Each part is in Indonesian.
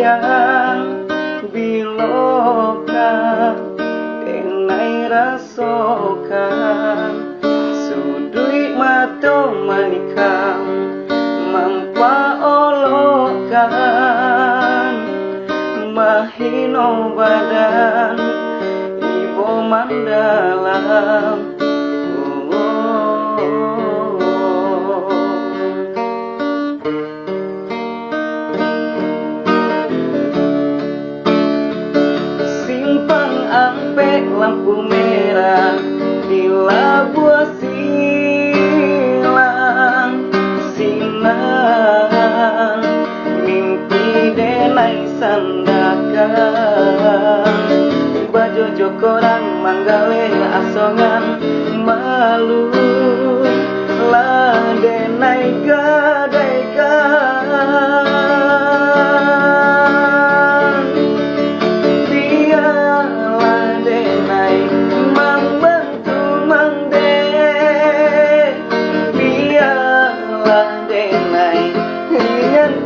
sayang biloka denai rasokan sudui mato manikam mampa olokan mahino badan ibu mandalam. Lampu merah di Labuan Silang sinan mimpi denai sandakan baju jokoran manggale asongan malu lah denai gadaikan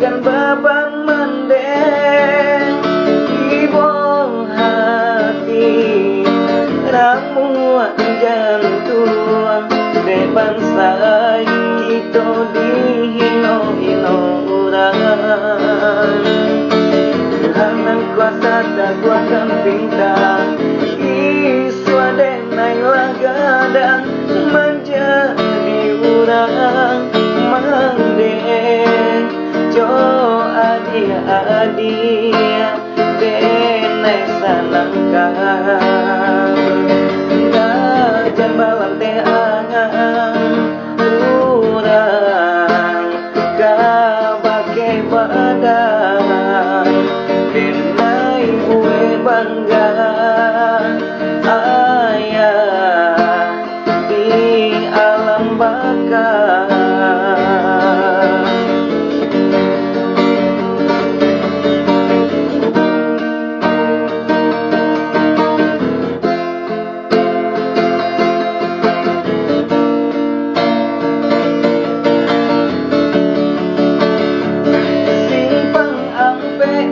kan beban mendek ibu hati ramuan jantung depan say kita dihino-hino orang Tuhan kuasa tak kuakan pintar iswa denai lagadang menjadi orang mandek jo adia denai sanangkan gajan malam teh angan urang kabake badan denai ue bangga ayah di alam bakar.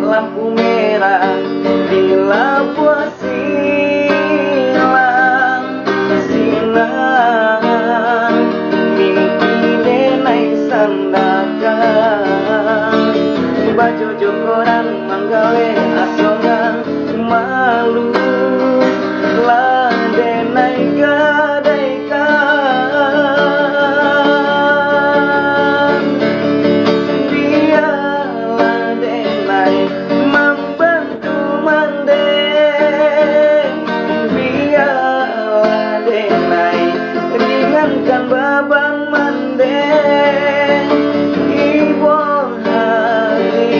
Lampu merah di Labuan Silang sinan mimpi denai sandakan baju jokoran manggale asongan malu lah denai gadaikan biarlah denai kan beban mendek ibu hati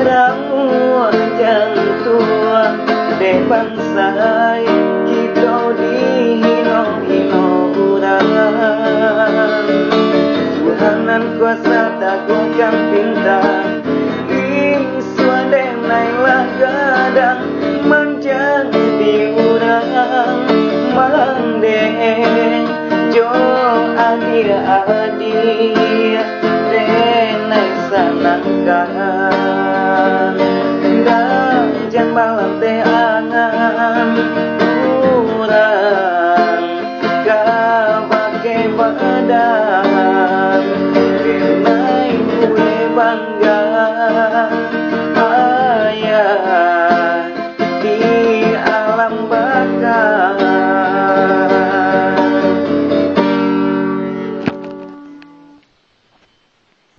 ramuan jantung depan say kita dihino-hino orang Tuhanan kuasa takutkan pintar iswa denai lagadang menjadi orang mandek jo adia denai sanangkan gajan malam teh angan urang kabake badan denai ue bangga